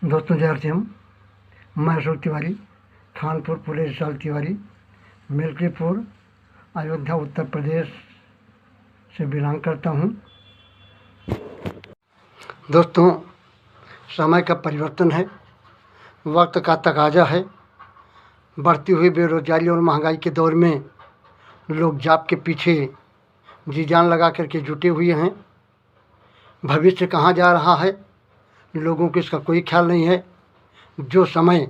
दोस्तों जय हरसिम, मैं अशोक तिवारी, खानपुर पुलिस साल तिवारी, मिल्कीपुर, अयोध्या, उत्तर प्रदेश से बिलोंग करता हूँ। दोस्तों, समय का परिवर्तन है, वक्त का तकाजा है। बढ़ती हुई बेरोजगारी और महंगाई के दौर में लोग जॉब के पीछे जी जान लगा करके जुटे हुए हैं। भविष्य कहाँ जा रहा है, लोगों को इसका कोई ख्याल नहीं है। जो समय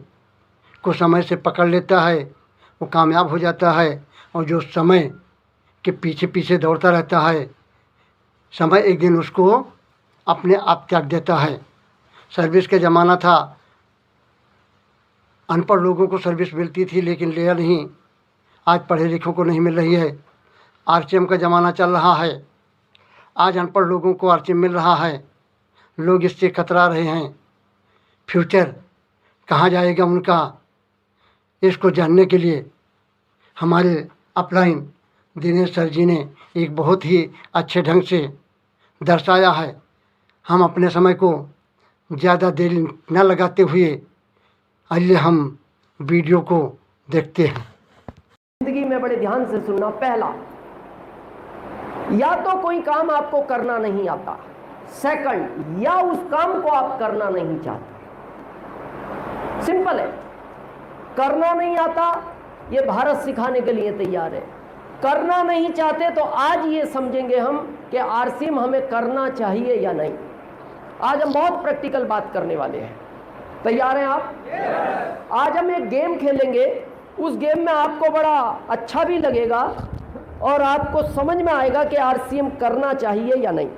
को समय से पकड़ लेता है वो कामयाब हो जाता है, और जो समय के पीछे पीछे दौड़ता रहता है, समय एक दिन उसको अपने आप त्याग देता है। सर्विस का ज़माना था, अनपढ़ लोगों को सर्विस मिलती थी लेकिन लेयर नहीं, आज पढ़े लिखों को नहीं मिल रही है। आरसीएम का ज़माना चल रहा है, आज अनपढ़ लोगों को आरसीएम मिल रहा है। लोग इससे कतरा रहे हैं, फ्यूचर कहाँ जाएगा उनका, इसको जानने के लिए हमारे अपलाइन दिनेश सर जी ने एक बहुत ही अच्छे ढंग से दर्शाया है। हम अपने समय को ज़्यादा देर न लगाते हुए आइए हम वीडियो को देखते हैं। जिंदगी में बड़े ध्यान से सुनना। पहला, या तो कोई काम आपको करना नहीं आता, सेकंड, या उस काम को आप करना नहीं चाहते। सिंपल है। करना नहीं आता ये भारत सिखाने के लिए तैयार है। करना नहीं चाहते तो आज ये समझेंगे हम कि आरसीएम हमें करना चाहिए या नहीं। आज हम बहुत प्रैक्टिकल बात करने वाले हैं। तैयार हैं आप? आज हम एक गेम खेलेंगे। उस गेम में आपको बड़ा अच्छा भी लगेगा और आपको समझ में आएगा कि आरसीएम करना चाहिए या नहीं।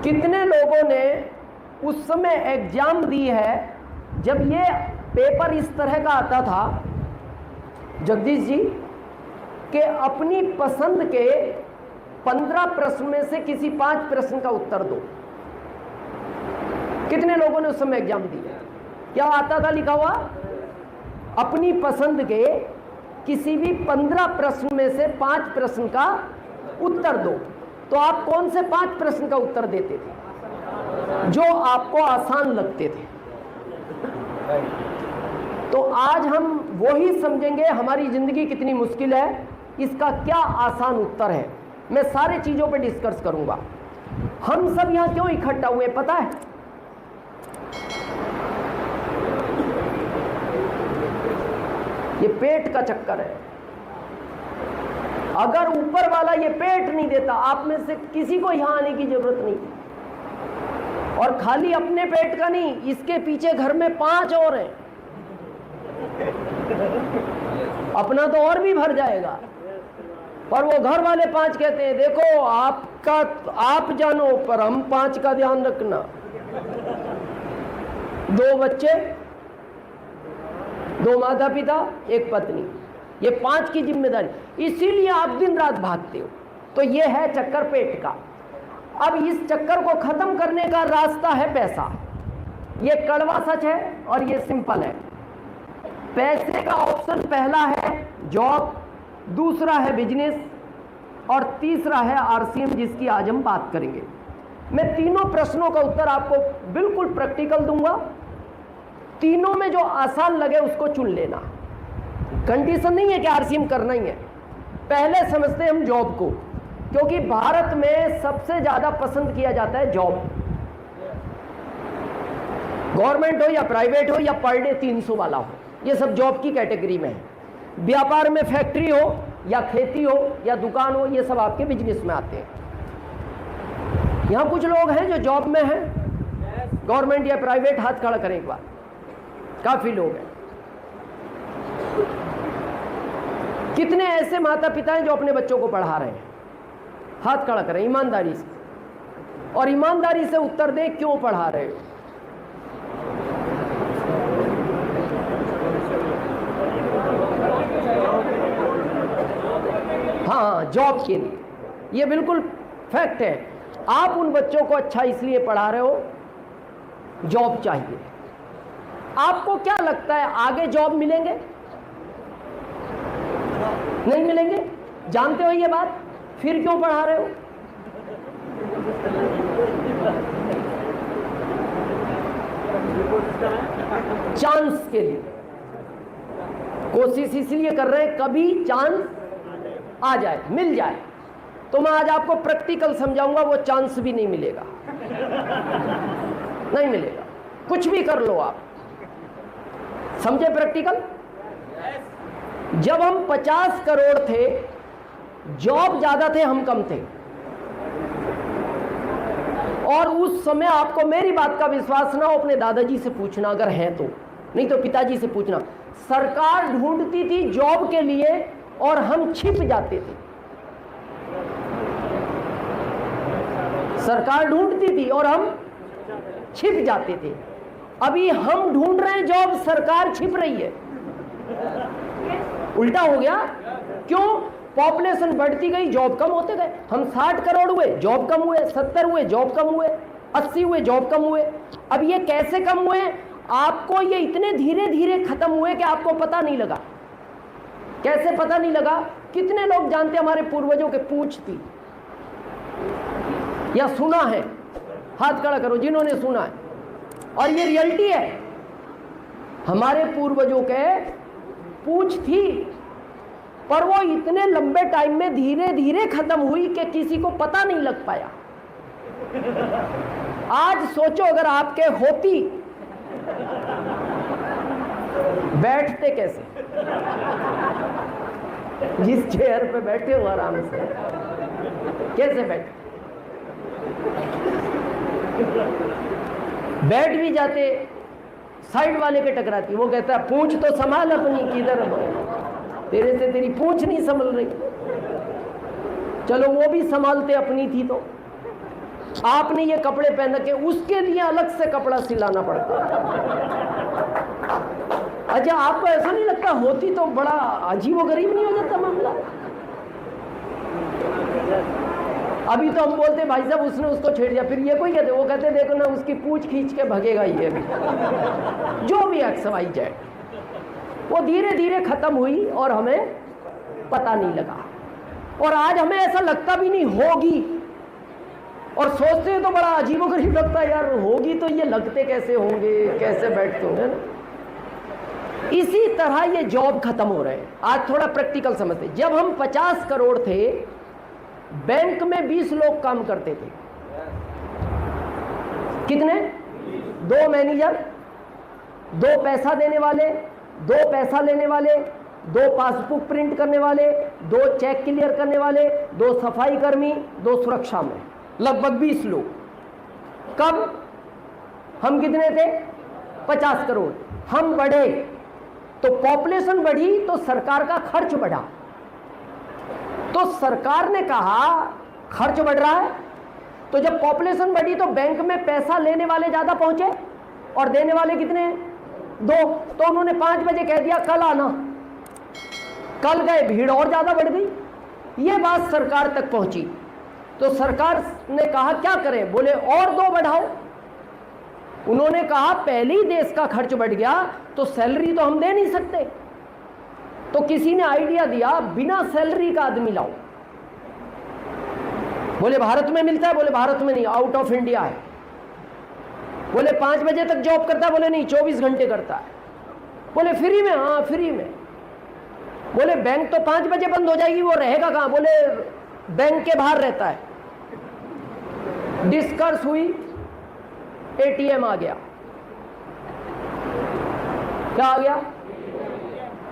कितने लोगों ने उस समय एग्जाम दी है जब ये पेपर इस तरह का आता था, जगदीश जी, कि अपनी पसंद के 15 प्रश्न में से किसी 5 प्रश्न का उत्तर दो। कितने लोगों ने उस समय एग्जाम दिया? क्या आता था लिखा हुआ? अपनी पसंद के किसी भी 15 प्रश्न में से 5 प्रश्न का उत्तर दो। तो आप कौन से 5 प्रश्न का उत्तर देते थे जो आपको आसान लगते थे? तो आज हम वही समझेंगे हमारी जिंदगी कितनी मुश्किल है, इसका क्या आसान उत्तर है। मैं सारे चीजों पे डिस्कस करूंगा। हम सब यहां क्यों इकट्ठा हुए पता है? ये पेट का चक्कर है। अगर ऊपर वाला ये पेट नहीं देता, आप में से किसी को यहां आने की जरूरत नहीं। और खाली अपने पेट का नहीं, इसके पीछे घर में 5 और हैं। अपना तो और भी भर जाएगा, पर वो घर वाले 5 कहते हैं देखो आपका आप जानो, पर हम 5 का ध्यान रखना। 2 बच्चे, 2 माता पिता, 1 पत्नी, ये 5 की जिम्मेदारी। इसीलिए आप दिन रात भागते हो। तो ये है चक्कर पेट का। अब इस चक्कर को खत्म करने का रास्ता है पैसा। ये कड़वा सच है और ये सिंपल है। पैसे का ऑप्शन पहला है जॉब, दूसरा है बिजनेस और तीसरा है आरसीएम, जिसकी आज हम बात करेंगे। मैं तीनों प्रश्नों का उत्तर आपको बिल्कुल प्रैक्टिकल दूंगा। तीनों में जो आसान लगे उसको चुन लेना। कंडीशन नहीं है कि आरसीएम करना ही है। पहले समझते हैं हम जॉब को, क्योंकि भारत में सबसे ज्यादा पसंद किया जाता है जॉब। गवर्नमेंट हो या प्राइवेट हो या पर डे 300 वाला हो, ये सब जॉब की कैटेगरी में है। व्यापार में फैक्ट्री हो या खेती हो या दुकान हो, ये सब आपके बिजनेस में आते हैं। यहां कुछ लोग हैं जो जॉब में हैं, गवर्नमेंट या प्राइवेट, हाथ खड़ा करें एक बार। काफी लोग हैं। कितने ऐसे माता पिता हैं जो अपने बच्चों को पढ़ा रहे हैं? हाथ खड़ा करें ईमानदारी से, और ईमानदारी से उत्तर दें क्यों पढ़ा रहे हो। हाँ, जॉब के लिए। ये बिल्कुल फैक्ट है। आप उन बच्चों को अच्छा इसलिए पढ़ा रहे हो, जॉब चाहिए। आपको क्या लगता है आगे जॉब मिलेंगे? नहीं मिलेंगे। जानते हो ये बात? फिर क्यों पढ़ा रहे हो? चांस के लिए कोशिश इसलिए कर रहे हैं कभी चांस आ जाए, मिल जाए। तो मैं आज आपको प्रैक्टिकल समझाऊंगा, वो चांस भी नहीं मिलेगा, नहीं मिलेगा। कुछ भी कर लो आप, समझे प्रैक्टिकल। जब हम 50 करोड़ थे, जॉब ज्यादा थे, हम कम थे, और उस समय आपको मेरी बात का विश्वास ना हो, अपने दादाजी से पूछना अगर है तो, नहीं तो पिताजी से पूछना। सरकार ढूंढती थी जॉब के लिए और हम छिप जाते थे। सरकार ढूंढती थी और हम छिप जाते थे। अभी हम ढूंढ रहे हैं जॉब, सरकार छिप रही है। उल्टा हो गया। क्यों? पॉपुलेशन बढ़ती गई, जॉब कम होते गए। हम 60 करोड़ हुए, जॉब कम हुए, 70 हुए, जॉब कम हुए, 80 हुए, जॉब कम हुए। अब ये कैसे कम हुए? आपको ये इतने धीरे धीरे खत्म हुए कि आपको पता नहीं लगा। कैसे पता नहीं लगा? कितने लोग जानते हमारे पूर्वजों के पूंछ थी, या सुना है? हाथ खड़ा करो जिन्होंने सुना है। और ये रियलिटी है, हमारे पूर्वजों के पूंछ थी, पर वो इतने लंबे टाइम में धीरे धीरे खत्म हुई कि किसी को पता नहीं लग पाया। आज सोचो अगर आपके होती, बैठते कैसे? जिस चेयर पे बैठे हो आराम से, कैसे बैठे? बैठ भी जाते, साइड वाले के टकराती, वो कहता है पूंछ तो संभाल अपनी, किधर तेरे से तेरी पूंछ नहीं संभल रही। चलो वो भी संभालते अपनी थी, तो आपने ये कपड़े पहन के उसके लिए अलग से कपड़ा सिलाना पड़ता। अच्छा, आपको ऐसा नहीं लगता होती तो बड़ा अजीबोगरीब नहीं हो जाता मामला? अभी तो हम बोलते भाई साहब उसने उसको छेड़ दिया, फिर ये कोई कहते, वो कहते देखो ना उसकी पूंछ खींच के भगेगा ये भी। जो भी एक्स वाई जेड, वो धीरे धीरे खत्म हुई और हमें पता नहीं लगा। और आज हमें ऐसा लगता भी नहीं होगी, और सोचते हैं तो बड़ा अजीबोगरीब लगता है यार, होगी तो ये लगते कैसे होंगे, कैसे बैठते होंगे ना। इसी तरह ये जॉब खत्म हो रहे हैं। आज थोड़ा प्रैक्टिकल समझते। जब हम 50 करोड़ थे, बैंक में 20 लोग काम करते थे। कितने? 2 मैनेजर, 2 पैसा देने वाले, 2 पैसा लेने वाले, 2 पासबुक प्रिंट करने वाले, 2 चेक क्लियर करने वाले, 2 सफाई कर्मी, 2 सुरक्षा में, लगभग 20 लोग। कब? हम कितने थे? 50 करोड़। हम बढ़े तो पॉपुलेशन बढ़ी, तो सरकार का खर्च बढ़ा। तो सरकार ने कहा खर्च बढ़ रहा है, तो जब पॉपुलेशन बढ़ी तो बैंक में पैसा लेने वाले ज्यादा पहुंचे और देने वाले कितने हैं? 2। तो उन्होंने 5 बजे कह दिया कल आना। कल गए, भीड़ और ज्यादा बढ़ गई। ये बात सरकार तक पहुंची, तो सरकार ने कहा क्या करें? बोले और 2 बढ़ाओ। उन्होंने कहा पहले ही देश का खर्च बढ़ गया तो सैलरी तो हम दे नहीं सकते। तो किसी ने आइडिया दिया बिना सैलरी का आदमी लाओ। बोले भारत में मिलता है? बोले भारत में नहीं, आउट ऑफ इंडिया है। बोले 5 बजे तक जॉब करता है? बोले नहीं, 24 घंटे करता है। बोले फ्री में? हाँ फ्री में। बोले बैंक तो 5 बजे बंद हो जाएगी, वो रहेगा कहाँ? बोले बैंक के बाहर रहता है। डिस्कस हुई, एटीएम आ गया। क्या आ गया?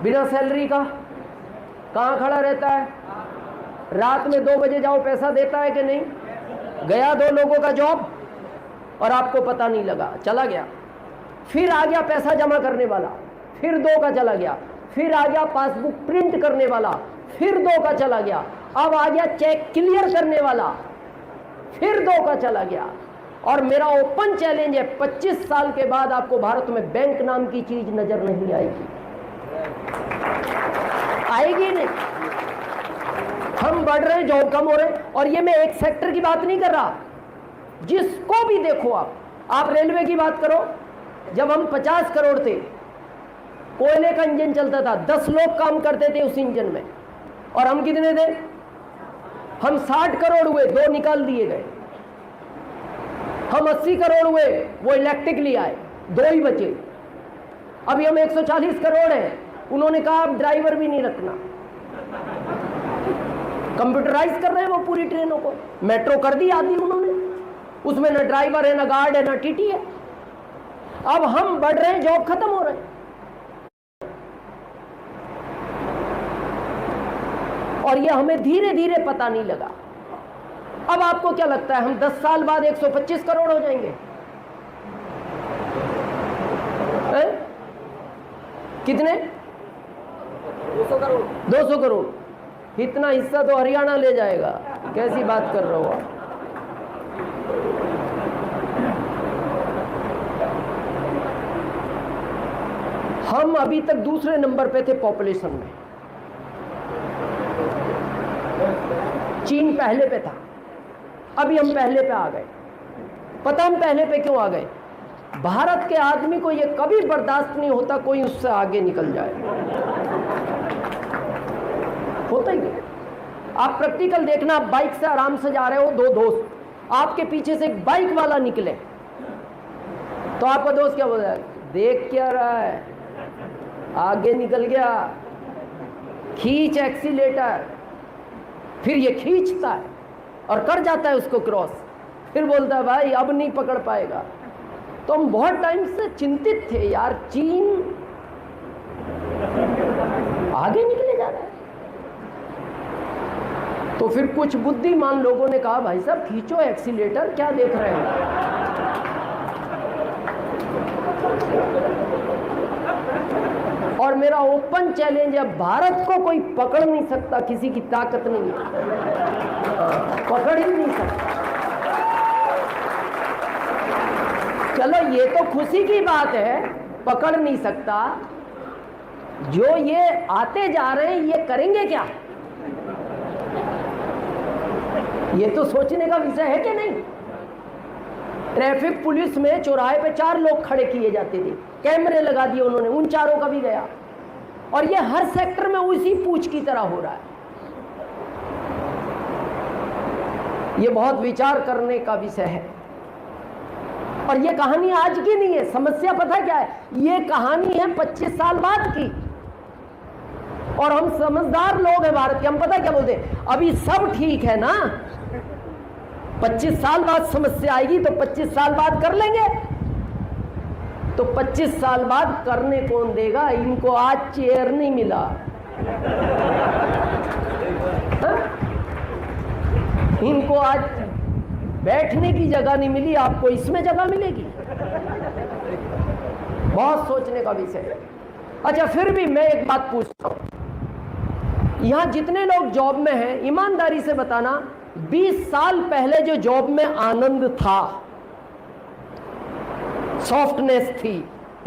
बिना सैलरी का। कहाँ खड़ा रहता है? रात में 2 बजे जाओ, पैसा देता है कि नहीं? गया 2 लोगों का जॉब और आपको पता नहीं लगा, चला गया। फिर आ गया पैसा जमा करने वाला, फिर 2 का चला गया। फिर आ गया पासबुक प्रिंट करने वाला, फिर 2 का चला गया। अब आ गया चेक क्लियर करने वाला, फिर 2 का चला गया। और मेरा ओपन चैलेंज है, 25 साल के बाद आपको भारत में बैंक नाम की चीज नजर नहीं आएगी। आएगी नहीं। हम बढ़ रहे हैं, जॉब कम हो रहे हैं। और ये मैं एक सेक्टर की बात नहीं कर रहा, जिसको भी देखो आप रेलवे की बात करो। जब हम 50 करोड़ थे, कोयले का इंजन चलता था, 10 लोग काम करते थे उस इंजन में। और हम कितने थे? हम 60 करोड़ हुए, 2 निकाल दिए गए। हम 80 करोड़ हुए, वो इलेक्ट्रिक ले आए। 2 ही बचे। अभी हम 140 करोड़ हैं, उन्होंने कहा अब ड्राइवर भी नहीं रखना, कंप्यूटराइज कर रहे हैं वो पूरी ट्रेनों को। मेट्रो कर दी आदि उन्होंने, उसमें न ड्राइवर है, न गार्ड है, न टीटी है। अब हम बढ़ रहे हैं, जॉब खत्म हो रहे हैं। और ये हमें धीरे धीरे पता नहीं लगा। अब आपको क्या लगता है हम 10 साल बाद 125 करोड़ हो जाएंगे? कितने? 200 करोड़। 200 करोड़। इतना हिस्सा तो हरियाणा ले जाएगा। कैसी बात कर रहे हो आप? हम अभी तक दूसरे नंबर पे थे पॉपुलेशन में, चीन पहले पे था, अभी हम पहले पे आ गए। पता हम पहले पे क्यों आ गए? भारत के आदमी को यह कभी बर्दाश्त नहीं होता कोई उससे आगे निकल जाए। होता ही नहीं। आप प्रैक्टिकल देखना, आप बाइक से आराम से जा रहे हो, 2 दोस्त, आपके पीछे से एक बाइक वाला निकले तो आपका दोस्त क्या बोल रहा है? देख क्या रहा है, आगे निकल गया, खींच एक्सीलेटर। फिर ये खींचता है और कर जाता है उसको क्रॉस, फिर बोलता है भाई अब नहीं पकड़ पाएगा। तो हम बहुत टाइम से चिंतित थे, यार चीन आगे निकले जा रहा है। तो फिर कुछ बुद्धिमान लोगों ने कहा भाई साहब खींचो एक्सीलेटर, क्या देख रहे हैं? और मेरा ओपन चैलेंज है, भारत को कोई पकड़ नहीं सकता, किसी की ताकत नहीं है, पकड़ ही नहीं सकता। चलो ये तो खुशी की बात है, पकड़ नहीं सकता। जो ये आते जा रहे हैं ये करेंगे क्या? ये तो सोचने का विषय है कि नहीं? ट्रैफिक पुलिस में चौराहे पे 4 लोग खड़े किए जाते थे, कैमरे लगा दिए उन्होंने, उन 4 का भी गया। और ये हर सेक्टर में उसी पूछ की तरह हो रहा है। ये बहुत विचार करने का विषय है। और ये कहानी आज की नहीं है। समस्या पता क्या है? ये कहानी है 25 साल बाद की। और हम समझदार लोग हैं भारत के, हम पता क्या बोलते हैं, अभी सब ठीक है ना, 25 साल बाद समस्या आएगी तो 25 साल बाद कर लेंगे। तो 25 साल बाद करने कौन देगा? इनको आज चेयर नहीं मिला, इनको आज बैठने की जगह नहीं मिली, आपको इसमें जगह मिलेगी। बहुत सोचने का विषय है। अच्छा फिर भी मैं एक बात पूछता हूं, यहां जितने लोग जॉब में हैं, ईमानदारी से बताना, 20 साल पहले जो जॉब में आनंद था, सॉफ्टनेस थी,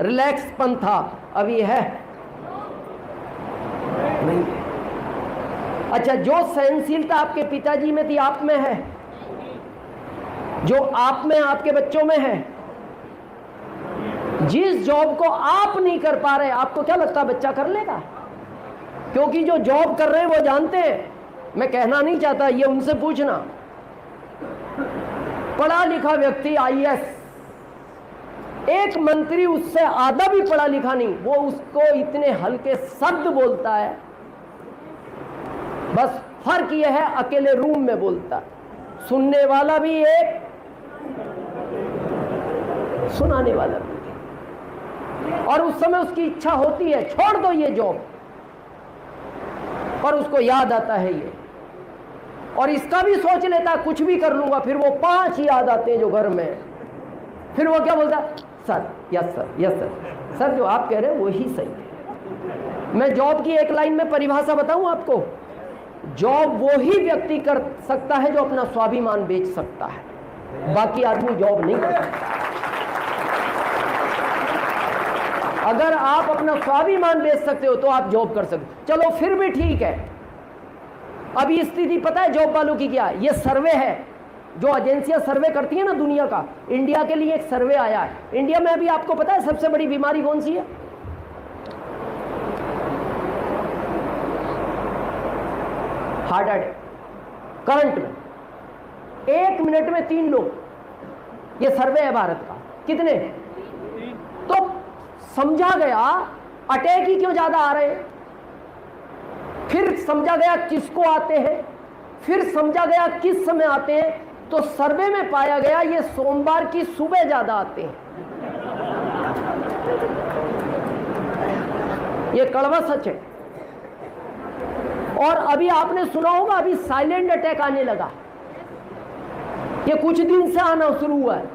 रिलैक्सपन था, अभी है नहीं? अच्छा जो सहनशीलता आपके पिताजी में थी, आप में है? जो आप में, आपके बच्चों में है? जिस जॉब को आप नहीं कर पा रहे, आपको क्या लगता है बच्चा कर लेगा? क्योंकि जो जॉब कर रहे हैं वो जानते हैं, मैं कहना नहीं चाहता, ये उनसे पूछना। पढ़ा लिखा व्यक्ति IAS, एक मंत्री उससे आधा भी पढ़ा लिखा नहीं, वो उसको इतने हल्के शब्द बोलता है, बस फर्क यह है अकेले रूम में बोलता है, सुनने वाला भी एक, सुनाने वाला भी। और उस समय उसकी इच्छा होती है छोड़ दो ये जॉब, पर उसको याद आता है ये, और इसका भी सोच लेता कुछ भी कर लूंगा, फिर वो 5 याद आते हैं जो घर में। फिर वो क्या बोलता? Sir, yes sir, yes sir, sir जो आप कह रहे हैं वही सही है। मैं जॉब की एक लाइन में परिभाषा बताऊं आपको, जॉब वो ही व्यक्ति कर सकता है जो अपना स्वाभिमान बेच सकता है, बाकी आदमी जॉब नहीं कर सकता। अगर आप अपना स्वाभिमान बेच सकते हो तो आप जॉब कर सकते हो। चलो फिर भी ठीक है। अभी स्थिति पता है जॉब वालों की क्या है? ये सर्वे है जो एजेंसियां सर्वे करती है ना दुनिया का, इंडिया के लिए एक सर्वे आया है। इंडिया में अभी आपको पता है सबसे बड़ी बीमारी कौन सी है? Heart attack. करंट में 1 मिनट में 3 लोग, ये सर्वे है भारत का। कितने? समझा गया अटैक ही क्यों ज्यादा आ रहे हैं, फिर समझा गया किसको आते हैं, फिर समझा गया किस समय आते हैं, तो सर्वे में पाया गया ये सोमवार की सुबह ज्यादा आते हैं। ये कड़वा सच है। और अभी आपने सुना होगा अभी साइलेंट अटैक आने लगा, ये कुछ दिन से आना शुरू हुआ है।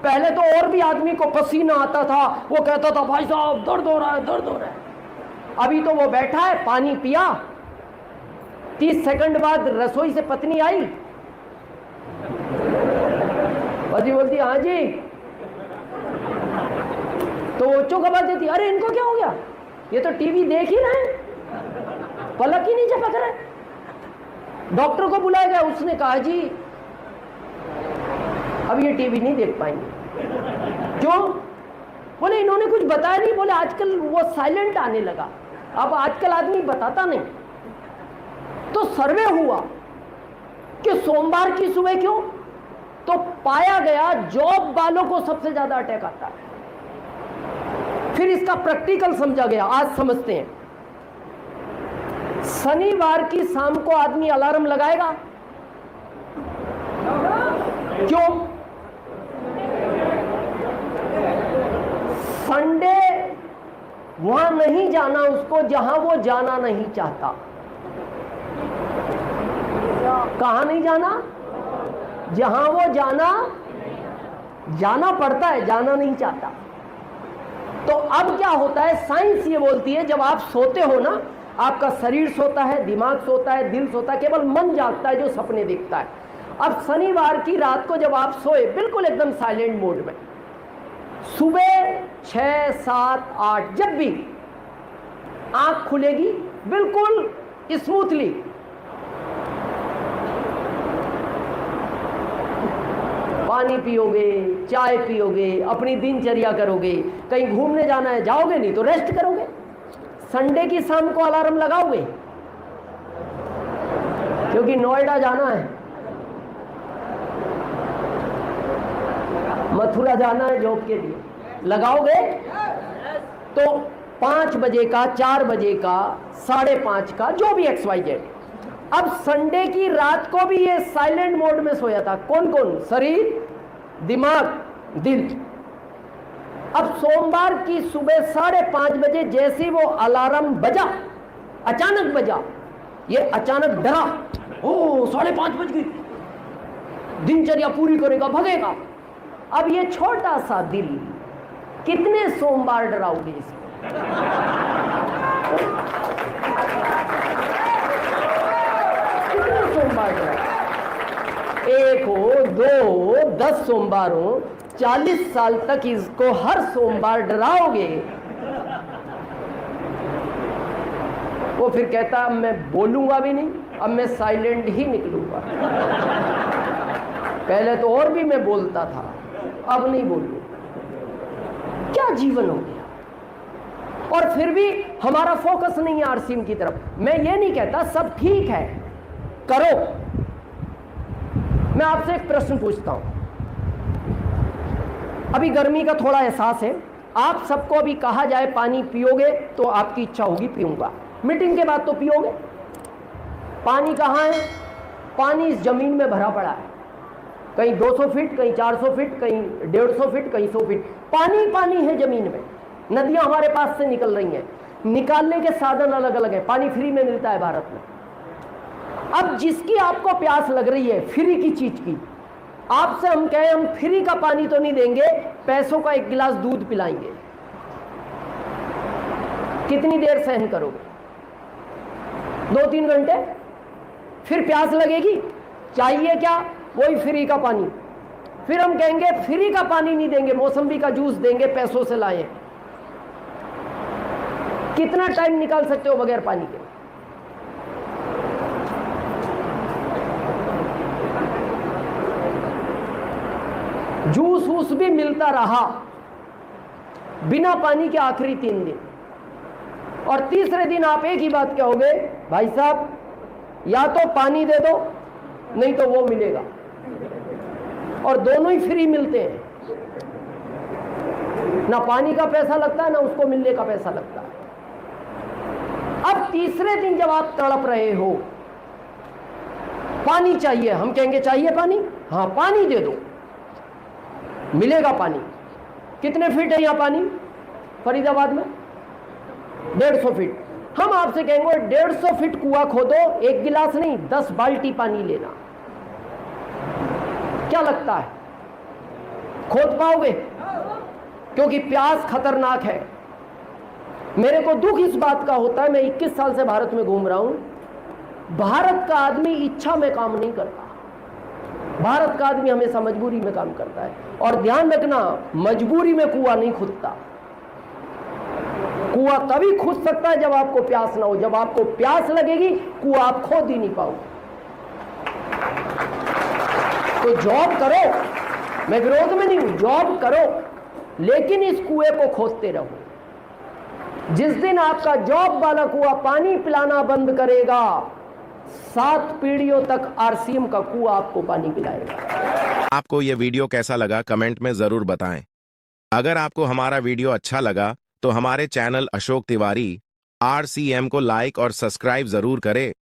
पहले तो और भी आदमी को पसीना आता था, वो कहता था भाई साहब दर्द हो रहा है, दर्द हो रहा है। अभी तो वो बैठा है, पानी पिया, 30 सेकंड बाद रसोई से पत्नी आई, पति बोलती हाँ जी, तो वो चौंक आवाज देती, अरे इनको क्या हो गया, ये तो टीवी देख ही रहे हैं, पलक ही नहीं झपक रहे। डॉक्टर को बुलाया गया, उसने कहा जी अब ये टीवी नहीं देख पाएंगे। क्यों? बोले इन्होंने कुछ बताया नहीं। बोले आजकल वो साइलेंट आने लगा, अब आजकल आदमी बताता नहीं। तो सर्वे हुआ कि सोमवार की सुबह क्यों, तो पाया गया जॉब वालों को सबसे ज्यादा अटैक आता है। फिर इसका प्रैक्टिकल समझा गया, आज समझते हैं। शनिवार की शाम को आदमी अलार्म लगाएगा, क्यों? संडे वहां नहीं जाना उसको जहां वो जाना नहीं चाहता। कहां नहीं जाना? जहां वो जाना पड़ता है, जाना नहीं चाहता। तो अब क्या होता है, साइंस ये बोलती है जब आप सोते हो ना, आपका शरीर सोता है, दिमाग सोता है, दिल सोता है, केवल मन जागता है जो सपने देखता है। अब शनिवार की रात को जब आप सोए बिल्कुल एकदम साइलेंट मोड में, सुबह 6, 7, 8 जब भी आंख खुलेगी बिल्कुल स्मूथली, पानी पियोगे, चाय पियोगे, अपनी दिनचर्या करोगे, कहीं घूमने जाना है जाओगे, नहीं तो रेस्ट करोगे। संडे की शाम को अलार्म लगाओगे क्योंकि नोएडा जाना है, मथुरा जाना है जॉब के लिए, लगाओगे तो 5 बजे का, 4 बजे का, 5:30 का, जो भी XYZ। अब संडे की रात को भी ये साइलेंट मोड में सोया था। कौन कौन? शरीर, दिमाग, दिल। अब सोमवार की सुबह 5:30 बजे जैसे वो अलार्म बजा, अचानक बजा, ये अचानक डरा, ओ 5:30 बज गई, दिनचर्या पूरी करेगा, भगेगा। अब ये छोटा सा दिल कितने सोमवार डराओगे इसको? कितने सोमवार डराओगे? 1 हो, 2 हो, 10 सोमवार हो, 40 साल तक इसको हर सोमवार डराओगे, वो फिर कहता अब मैं बोलूंगा भी नहीं, अब मैं साइलेंट ही निकलूंगा। पहले तो और भी मैं बोलता था, अब नहीं बोलूं। क्या जीवन हो गया। और फिर भी हमारा फोकस नहीं है आरसीएम की तरफ। मैं ये नहीं कहता सब ठीक है, करो। मैं आपसे एक प्रश्न पूछता हूं, अभी गर्मी का थोड़ा एहसास है, आप सबको अभी कहा जाए पानी पियोगे तो आपकी इच्छा होगी पीऊंगा, मीटिंग के बाद तो पियोगे। पानी कहाँ है? पानी इस जमीन में भरा पड़ा है, कहीं 200 फीट, कहीं 400 फीट, कहीं 150 फीट, कहीं 100 फीट, पानी पानी है जमीन में। नदियां हमारे पास से निकल रही हैं, निकालने के साधन अलग अलग हैं, पानी फ्री में मिलता है भारत में। अब जिसकी आपको प्यास लग रही है फ्री की चीज की, आपसे हम कहें हम फ्री का पानी तो नहीं देंगे, पैसों का 1 गिलास दूध पिलाएंगे, कितनी देर सहन करोगे? 2-3 घंटे, फिर प्यास लगेगी, चाहिए क्या? वही फ्री का पानी। फिर हम कहेंगे फ्री का पानी नहीं देंगे, मौसम्बी का जूस देंगे, पैसों से लाए। कितना टाइम निकाल सकते हो बगैर पानी के? जूस वूस भी मिलता रहा बिना पानी के आखिरी 3 दिन, और तीसरे दिन आप एक ही बात कहोगे, भाई साहब या तो पानी दे दो नहीं तो वो मिलेगा, और दोनों ही फ्री मिलते हैं। ना पानी का पैसा लगता है ना उसको मिलने का पैसा लगता है। अब तीसरे दिन जब आप तड़प रहे हो, पानी चाहिए, हम कहेंगे चाहिए पानी, हाँ पानी दे दो, मिलेगा पानी। कितने फीट है यहां पानी फरीदाबाद में? 150 फीट। हम आपसे कहेंगे 150 फीट कुआं खोदो, एक गिलास नहीं 10 बाल्टी पानी लेना, क्या लगता है खोद पाओगे? क्योंकि प्यास खतरनाक है। मेरे को दुख इस बात का होता है, मैं 21 साल से भारत में घूम रहा हूं, भारत का आदमी इच्छा में काम नहीं करता, भारत का आदमी हमेशा मजबूरी में काम करता है। और ध्यान रखना, मजबूरी में कुआं नहीं खुदता। कुआं तभी खुद सकता है जब आपको प्यास ना हो। जब आपको प्यास लगेगी कुआं आप खोद ही नहीं पाओगे। तो जॉब करो, मैं विरोध में नहीं हूं, जॉब करो, लेकिन इस कुएं को खोदते रहो। जिस दिन आपका जॉब वाला कुआं पानी पिलाना बंद करेगा, 7 पीढ़ियों तक आरसीएम का कुआं आपको पानी पिलाएगा। आपको यह वीडियो कैसा लगा कमेंट में जरूर बताएं। अगर आपको हमारा वीडियो अच्छा लगा तो हमारे चैनल अशोक तिवारी RCM को लाइक और सब्सक्राइब जरूर करें।